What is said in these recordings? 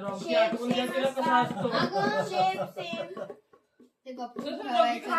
Rocky आठवून घ्या तिला कसा असतो. अगं सेम सेम ते गप्प ठेवायचं.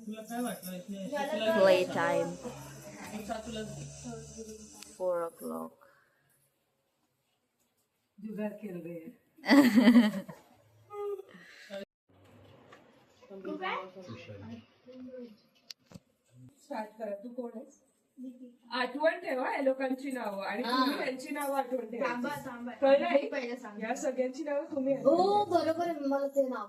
तुला काय वाटलं Play time. 4 o'clock. जुगार खेळ रहे स्टार्ट करा. तू कोण आहेस? आठवण ठेवा या लोकांची नावं आणि तुम्ही त्यांची नावं आठवण ठेवा. कळलं आई? या सगळ्यांची नावं तुम्ही आठवण ठेवा. हो बरोबर आहे. मला ते नाव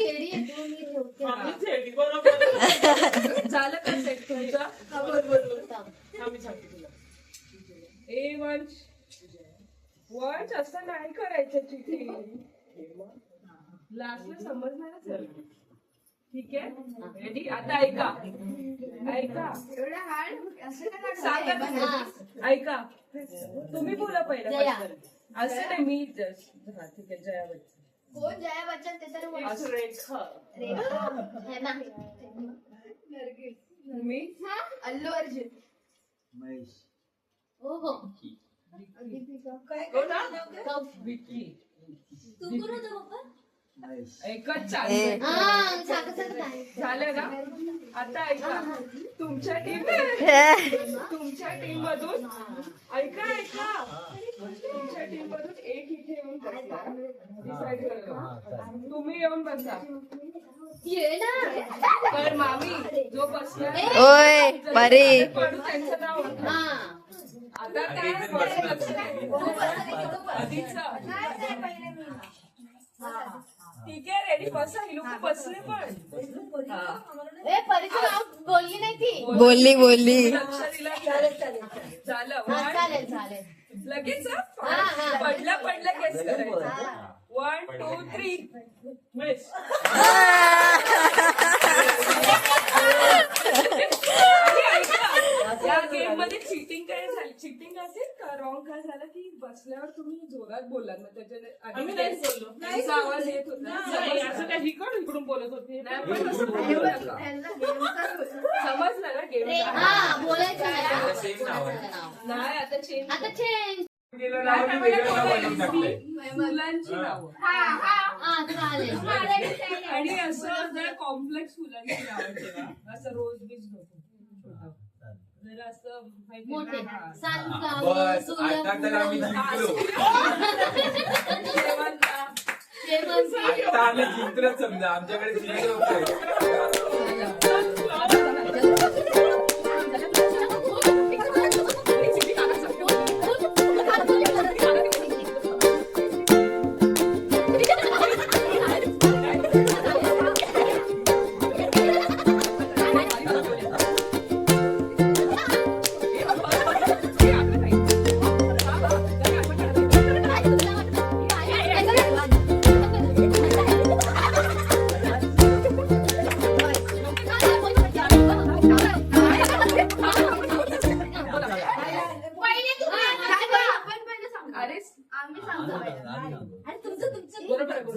येडी आहे तू. मी ठेवते. झालं का सेट तुमचं? आम्ही सांगते तुला. ए वंश असं नाही करायचं चिठी. लास्टला समजणारच आहे. ठीक आहे रेडी. आता ऐका ऐका सांगा तुम्ही. ऐका तुम्ही बोला पहिलं. असं नाही मी जस्ट. हा ठीक आहे. जया बच्चन. कोण जया बच्चन ते तर असं रेखा. है ना. तुम्ही अल्लू अर्जुन. महेश. हो हो. विकी. तू कोण होता पप्पा? महेश. एकच चालू. हा सांगत आहे. झालं ना. आता ऐका तुमच्या टीम मधून ऐका तुमच्या टीम मधून एक इथे येऊन बसला. डिसाईड करा. तुम्ही येऊन बसा. ये ना. पण मामी जो बसला ओय परी. पडू त्यांचं नाव होतं. हा. आता काय लक्ष नाही. ठीक आहे रेडी. बसा. ही लोक बसले पण. ए परीचं नाव बोलली नाही ती. बोलली. लक्ष दिलं. झालं. चालेल चालेल. लगेच पडला केस करायचं. 1 2 3 मिस. या गेम मध्ये चिटिंग काय झाली? चिटिंग असेल का? रॉंग काय झालं की बसल्यावर तुम्ही जोरात बोललात मग आम्ही नाही बोललो. त्याचा आवाज येत होता. नाही, असं काय इकडून बोलत होती. नाही, पण तसं बोलू नका. समजलं ना गेम? हा बोलायचं नाही आता चेंज. आता चेंज. मुलांची नावं हा चालेल. आणि असं जरा कॉम्प्लेक्स फुलांची नावं ठेवा. असं रोज बीज नको. जरा असं माहिती मोठे ना. हा. सानगाव, सूर्यफूल, शेवंती. आम्ही जिंकलं समजा. आमच्याकडे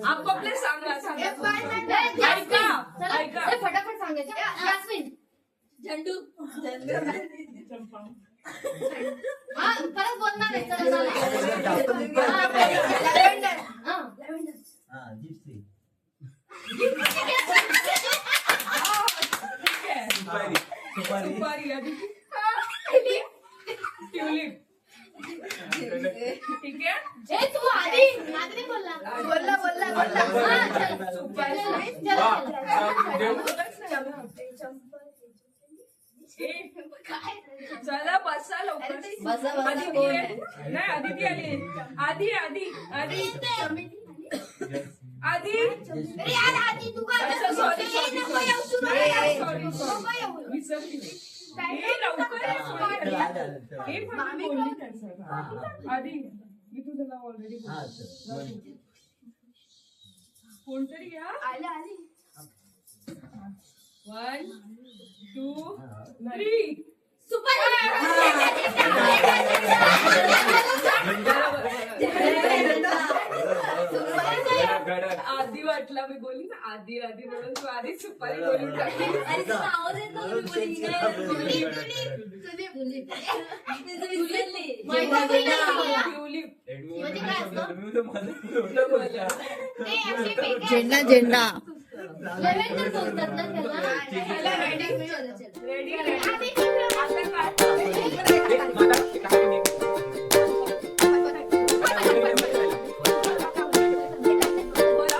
आपापले सांगा. ऐका फटाफट सांगायचं. जास्मिन. झंडू. हा परत बोलणार आहे. चला लॅव्हेंडर. हा लॅव्हेंडर. सुपारी आधी. ट्युलिप. ठीक आहे. ए तू आधी नाही बोलला. चला बसा लवकर. आदिती नाही. आदिती आली. आधी तू काय सॉरी विसरली. आधी मी तुझं नाव ऑलरेडी कोणतरी या. 1 2 3 सुपर. धडक. आधी वाटला मी बोलली ना आधी आधी म्हणून तू आधी सुपारी बोलून टाकली. अरे तुझं आवाज येतो मी बोलली. ट्युलिप. म्हणजे काय असतं? तुम्ही तर माझं एवढं बोलता. झेंडा झेंडा लेव्हेंडर बोलतात ना त्याला. चला, ready? चला, चला. रेडी आधी आता काय एक मला एक आहे.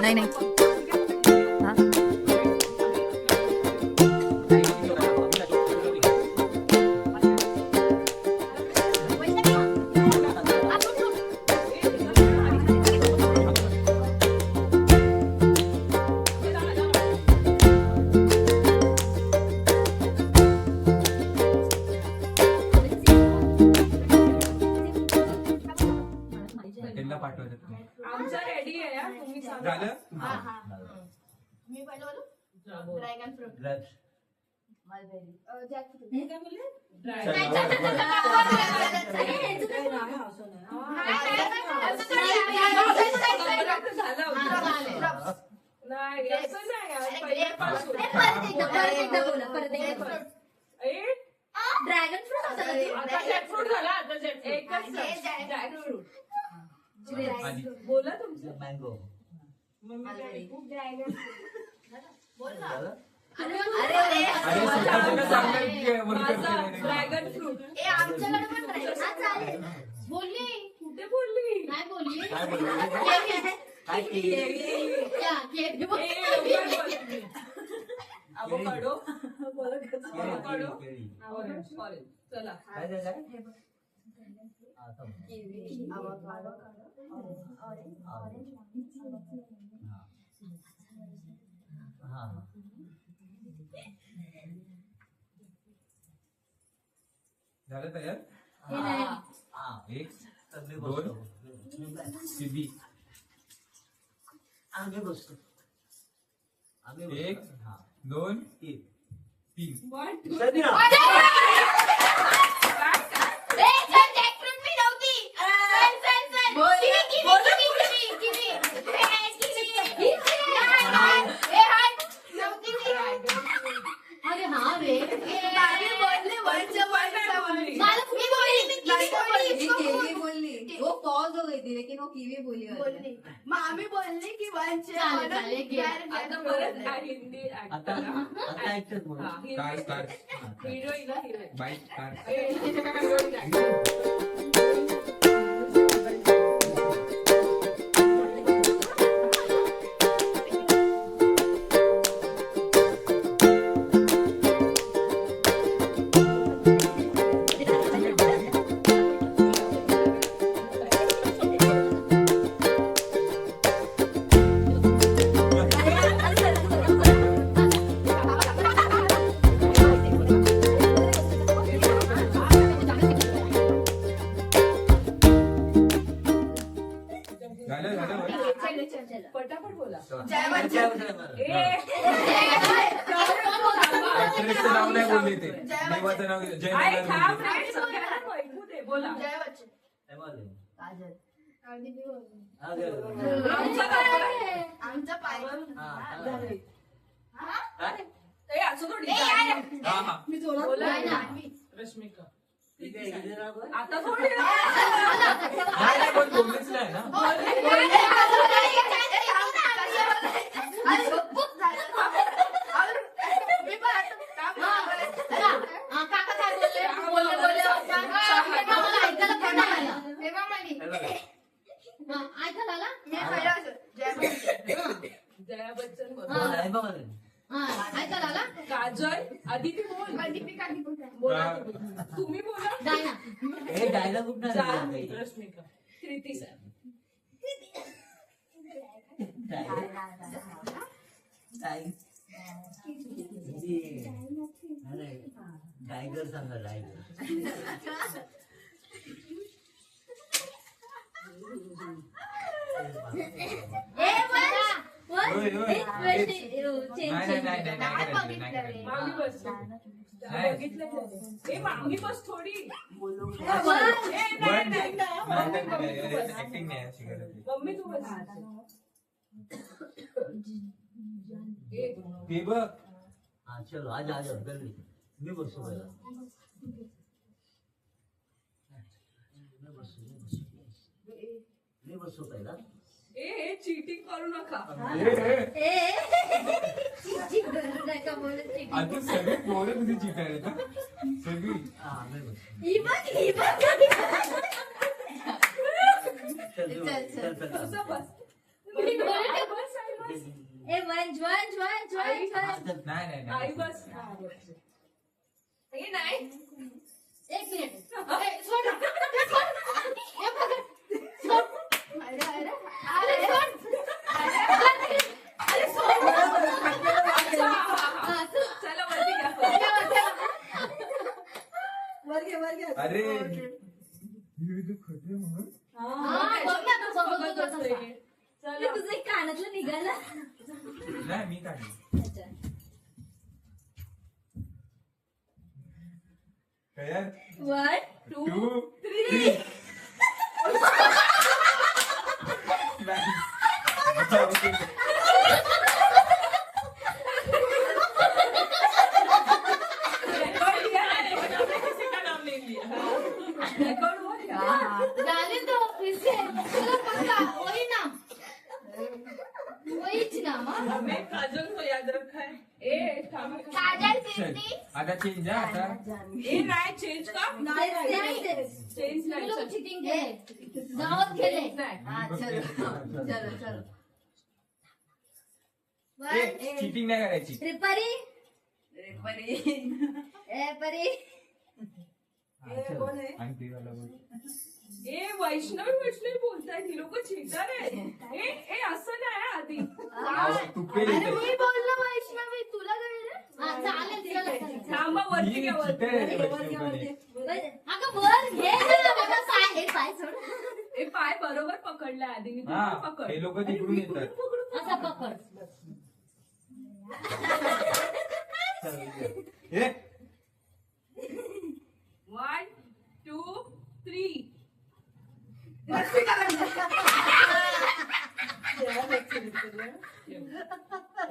नाही नाही हा? त्यांना पाठवायचं तुम्ही. आमचा रेडी आहे हा, तुम्ही सांगा. झालं? मी पहिलं बोलू? Dragon fruit. Grapes. जॅकफ्रूट. काय बोलले? नाही, चल, चल, चल, चल, झालं होतं. नाही असं नाही यार, पहिल्यापासून. ए, ड्रॅगन फ्रूट आता जॅकफ्रूट झाला आता जॅकफ्रूट. एकच जॅकफ्रूट. आधी. बोला तुमचं. मँगो. मम्मी काय ऐकू? अरे स्वतःचं सांगणार की वरती माझा करते. Dragon fruit. आमच्याकडे पण ड्रॅगन हा चालेल बोलली कुठे बोलली? नाही बोलली काय बोलली? काय केली? या, केळी बोलली. avocado. केळी, केळी. Orange. चला. काय झालं? झालं तयार? एक दोन सीबी आम्ही बसतो एक दोन तीन What? ए, चल, जॅकफ्रूट मी नव्हती. चल, चल, चल. Kiwi, Kiwi. ए, हाय. नव्हती ती. अरे हा रे. मी बोलले वरचं बोलली. मला मी बोलली, मी किवी बोलली. वो पॉज हो गई थी लेकिन वो कीवी बोली बोलली. मामी बोलली की वरचे चालेल, चालेल, घे. आता परत हिंदी act आता करा. आता ऐकतात हा, मला हिंदी. स्टार स्टार Heroine आहे, heroine. Bike star Heroine act. झालं झालं पटापट बोला. ऍक्ट्रेसचं नाव नाही बोलले ते देवाचं नाव जय आई, मल्हार थांब बोलले. रे, सगळ्यांना ऐकू दे. बोला. काय बोलले? हा, गे. आमचा काय? आमचा पाय हा, चालेल. काय? ए, असं थोडी. हा हा बोला ना. रश्मिका. ठीक आहे, इथे राहा बरं. आता थोडी. नाही नाही, पण बोललीच नाही ना ऐकायला आला जया बच्चन बोल. बोल, आहे बघा रे. ऐकायला आला काजल आदिती बोल. बोला तुम्ही. तुम्ही बोला. डायना हे डायलॉग कुठं जान्हवी. नाही रश्मिका. कृती सर. टायगर सांगा टायगर होय, होय. नाही नाही नाही नाही नाही करायचं, नाही करायचं. मामी बस. नाही. बघितलं का? ए, मामी बस थोडी. ए, पण नाही, नाही, नाही. नाही, नाही, नाही, ऍक्टिंग नाही अशी करायची. मम्मी तू बस. ते बघ हा चलो आज आज जल्दी मी बसतो पहिला मी बसतो पहिला हे चीटिंग करू नका. नका बोलू cheating. आता सगळे पोरं तुझी चिटायला का सगळी हा मी बसतो ही बघ. चल तू, चल चल तुझं चल. बस. मी बोलते. बस आई बस. ए वंज. हा, चल. नाही नाही आई नाही बस. हे नाही. एक मिनिट. ए, सोड. सोड. हे पकड. सोड. अरे सोड. अरे सोड. हा, चल. चला वरती घ्या. अरे विविध खते म्हणून हा, बघ ना, तो बघत होता बघत तसा. होते. ते चला. तुझं एक कानातलं निघालं. नाही मी काढली अच्छा. तयार 1 2 2 3 रेकॉर्ड लिहा. किसी का नाम नहीं लिया. रेकॉर्ड हो गया. जाने दो फिर से चलो पक्का वही नाम वहीच नाम हाँ? हमें काजल को याद रखा है. ए थांबा. काजल चल आता चेंज आता ए नाही चेंज का. चेंज नाही. लोग चल. चीटिंग खेले जाओ खेले हाँ चलो चलो चलो चिटिंग नाही करायची त्रिपरी ए परी आणि ते वाला बोल. ए वैष्णवी बोलतायत ही लोक चिटर आहेत. ए असं नाही आधी. तुपे अरे येते मी बोललो वैष्णवी तुला कळलं हाँ चालेल चला थांबा वरती ही घ्या. चिटर आहे वरती वैष्णवपणे. अगं वर घे ना बाबा पाय हे पाय सोड ए पाय बरोबर पकडला आधी मी हा तिकडून पकड. हे लोक तिकडून येतात असा पकड हे 1 2 3.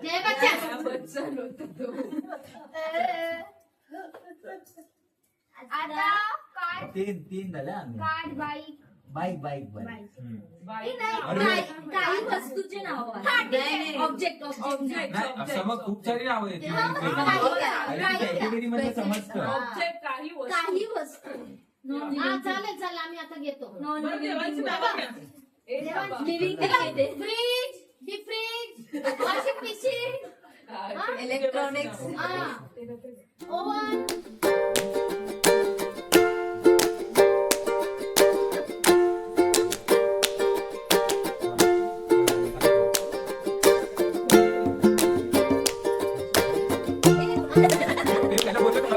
जय बच्चा बच्चन होता तो. आता कार तीन झाले आम्ही car bike bike bike bike बाई अरे. काही वस्तूचे नाव ऑब्जेक्ट Object. नाही असं मग खूप सारी नावं आहेत कॅटेगरी मध्ये समजतं ऑब्जेक्ट काही वस्तू. काही वस्तू हा चालेल चालेल आम्ही आता घेतो नॉन बरं, देवाची नावं घ्या. ए, थांबा. Living fridge deep fridge washing machine हा, इलेक्ट्रॉनिक्स देवाची नावं. ओव्हन त्याला बोलतो ना,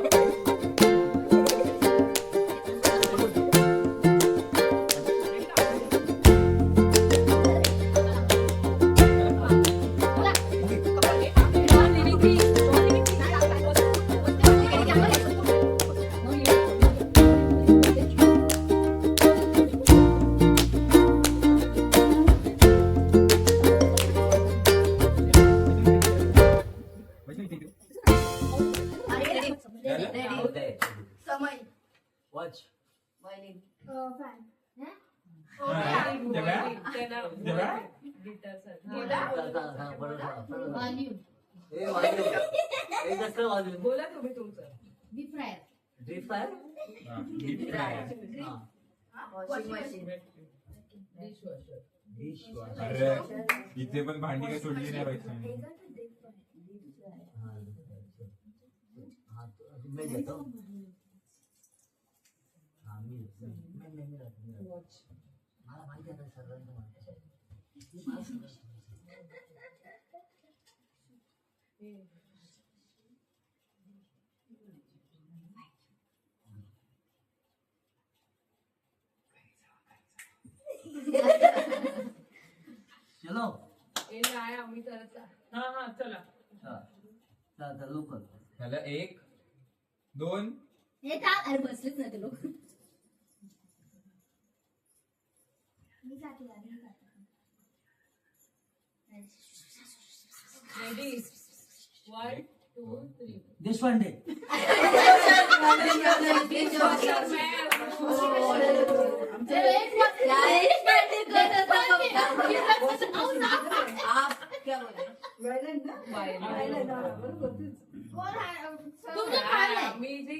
वॉच बोला तुम्ही तुमचं. Deep fryer drip fire deep fryer. Washing machine dish अरे इथे पण भांडी काय सोडली नाही पाहिजे मैं देता हूँ हाँ मैं राहतो मला माहिती आहे सर्वांचं माहिती चलो ए नाही आम्ही करत आहे. हा चला. चल लवकर त्याला 1 2 हे का अरे बसलेच ना ते लोक मी जाते आधी. रेडी 1 2 3 देशपांडे तुमचं काय मी जे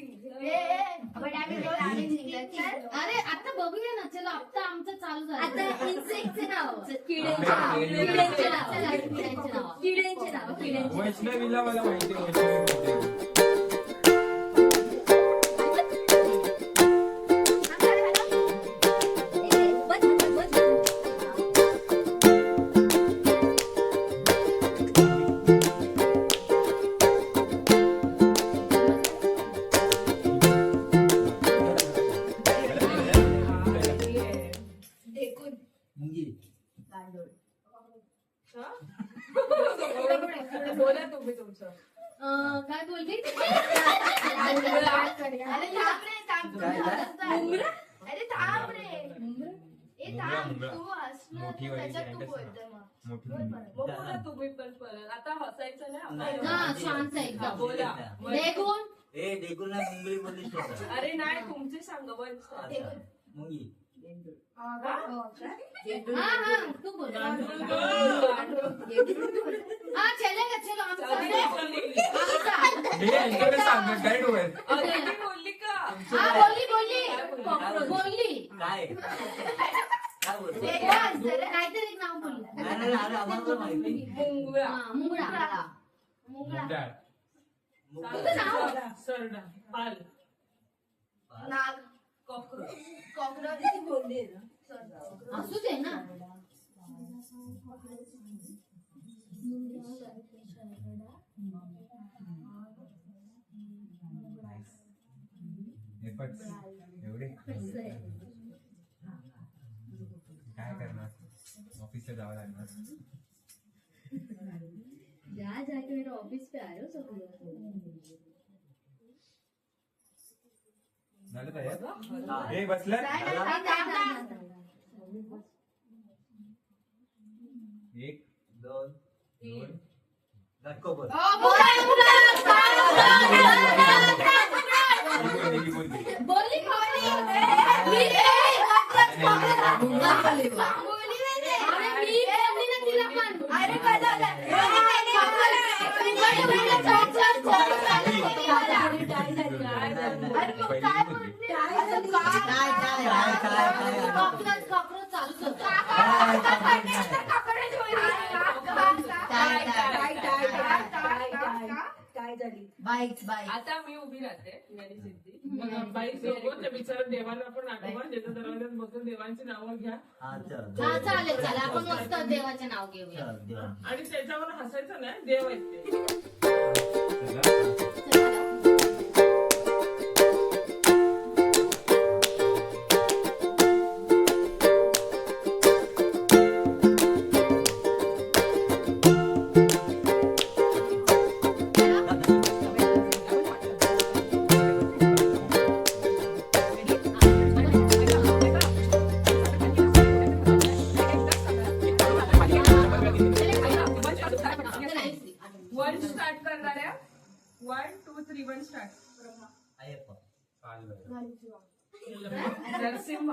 अरे आता बघूया ना चलो आता आमचं चालू झालं आता इन्सेक्टचे नाव किड्यांचे नाव. किड्यांचे नाव वैष्णवीला मला माहिती आहे, वैष्णवी माहिती आहे. मुंगी बोला तुम्ही तुमचं काय बोलली अरे थांब रे ए थांब मुंगळा. तू असलं मोठी तर वाली त्याच्यात तू giant बोलते मग मोठी बोल मुंगी. परत. मग बोला तुम्ही पण परत आता हसायचं नाही नाही. आपण. हा शांत हा, एकदम बोला देखून ए डेकुलला मुंगळी बोललीस होता अरे नाही तुमचे सांग वन मुंगी हा हा तू बोल हा चलेगा चलो हम हे यांच्याकडे सांगत काय डोळे बोलली का हा बोलली बोलली काय काय बोलतो काहीतरी एक नाव बोलली नाही नाही अरे आम्हाला पण माहिती मुंगळा हा, मुंगळा मुंडाळ. तुझं नाव सरडा पाल नाग कॉकरोच कॉकरोच बोलली असू दे ना हे पण एवढे काय करणार ऑफिसला जावं लागणार. जा जाके मेरा ऑफिस पे आयो सब लोग झालं तयार हे बसलं एक दोन तीन लटको बोल ही बोलली. बोलली कॉकरोच चालूच होता बाईक बाईक आता मी उभी राहते आणि सिद्धी मग बाई सोबत त्या बिचारा देवाला पण आठवा ज्याच्या दरवाज्यात बसून देवांची नावं घ्या हा चल हा चालेल चालेल आपण मस्त देवाचे नाव घेऊया चल देवा आणि त्याच्यावर हसायचं नाही देव आहेत ते. चला. वन स्टार्ट करणार आहे 1 2 3 1 स्टार्ट अय्यप्पा नरसिंह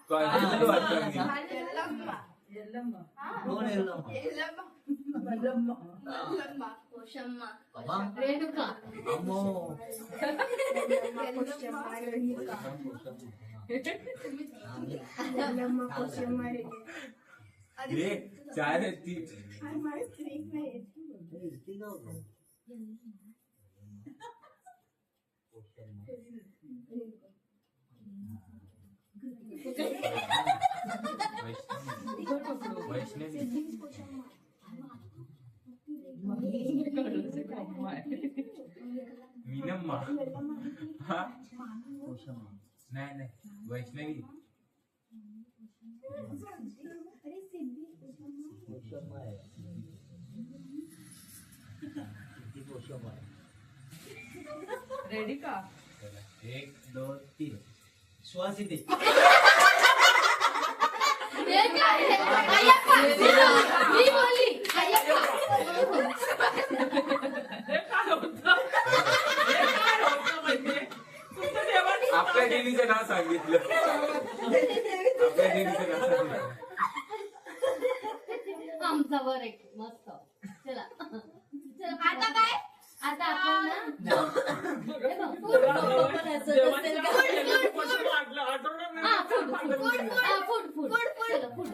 कॉलेजला वाटतं मी. कोण येलो कोशम्मा बाबा रेणुका अम्मो हे चार आहेत ती. वैष्णवी मीनम्मा हा नाही नाही वैष्णवी रेडी का एक दोन तीन सुहासिनी हे काय? अय्यप्पा, मी बोलली देवीचं नाव सांगितलं. आपल्या देवीचं नाव सांगितलं. आमचा वर एक मस्त चला आता काय आता आपण ना हे बघ, फूड देवाच्या पासून आठवणार नाही. हा, फूड फूड चला, फूड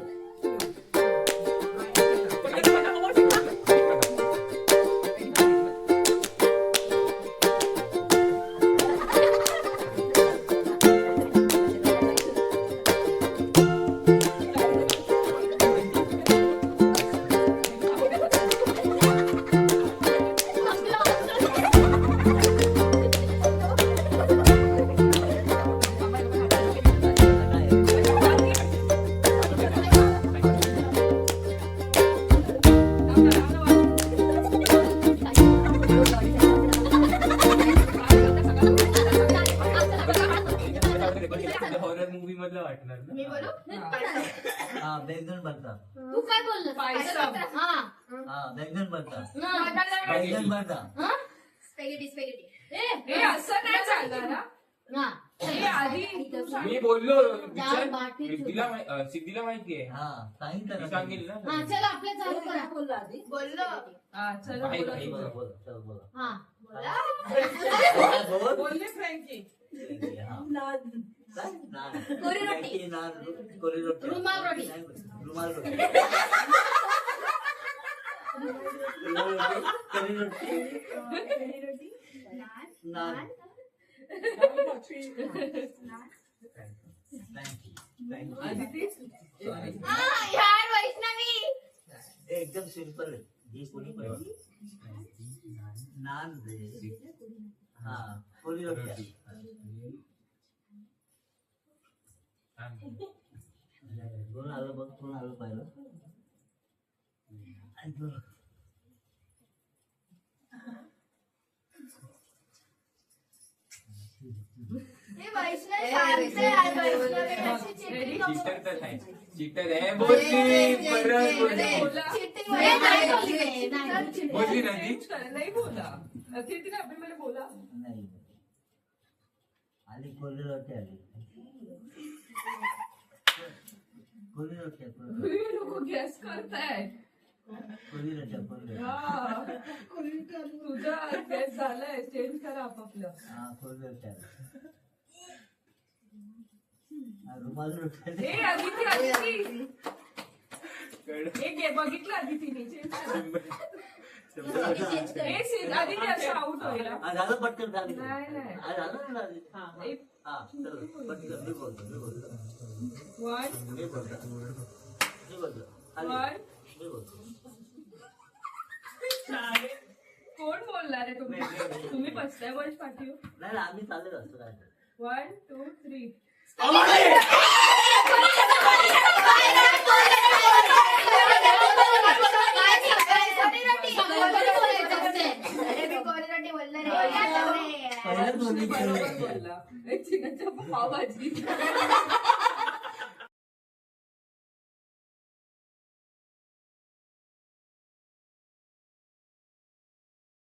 हॉरर मूवी मधलं वाटणार ना. मी बोलू हा बैंगन भरता. तू काय बोलला पायसम. हा हा बैंगन भरता. हा. बैंगन भरता. हा? स्पेगेटी स्पेगेटी हे असं नाही चालणार ना. हा. हे आधी तू सांग. मी बोललो डाळ बाटी सिद्धीला सिद्धीला माहितीये. हा सांगितलं मी ना. सांगेल ना. हा चला आपल्या चालू करा बोलला आधी. बोललो हा चला बाई, बोला बाई, तुम्ही. बोला बोला चल बोला. हा बोला बोल. बोलले फ्रँकी. हा. काय? नान. कोरी रोटी. फ्रँकी, नान, कोरी रोटी. रुमाल रोटी. रुमाल रोटी. कोरी रोटी. नान. Thank you. आदिती यार वैष्णवी एकदम सिंपल आहे. ही कोणी पाहिजे? नान रे. हा कोरी रोटी. कोण आलं बघ, कोण आलं पाहिलं. आणि तो- हे वैष्णव शांत आहे वैष्णवी अशी चिट्टी नको. चीटर तर आहे. चीटर आहे. बोलली परत बोलली. चिट्टी हे नाही वैष्णवी. बोलली, नाही. बोलली ना ती. चेंज कर, नाही बोला. अतिथीने आपण मला बोला. नाही आली कोरी रोटी आली. कोरी रोटी आहे, कोरी रोटी. हे लोक गॅस करताय. कोरी रोटी आहे, कोरी रोटी. हा. तुझा गॅस झालाय. चेंज करा आपापलं. हा कोरी रोटी आली. हा, रुमाल रोटी आली. हे आदिती आदिती हे घे, बघितलं आदितीने चेंज करा. हे सीन आदिती असं आउट होईल हा. हा, झालं पटकन झाली. नाही, नाही. हा, झालं ना आधी. एक हा चल पटकन मी बोलतो. 1 मी बोलतो. खाली. 1 मी बोलतो. कोण बोलणार आहे तुम्ही? तुम्ही बसताय वॉइस पाठीव. नाही नाही, आम्ही चालत असतो काय 1 2 3 अरे मी कोरिरोटी बोललो रे. पहिलं दोन्ही बरोबर बोलला. एक चिकनच्या पावभाजी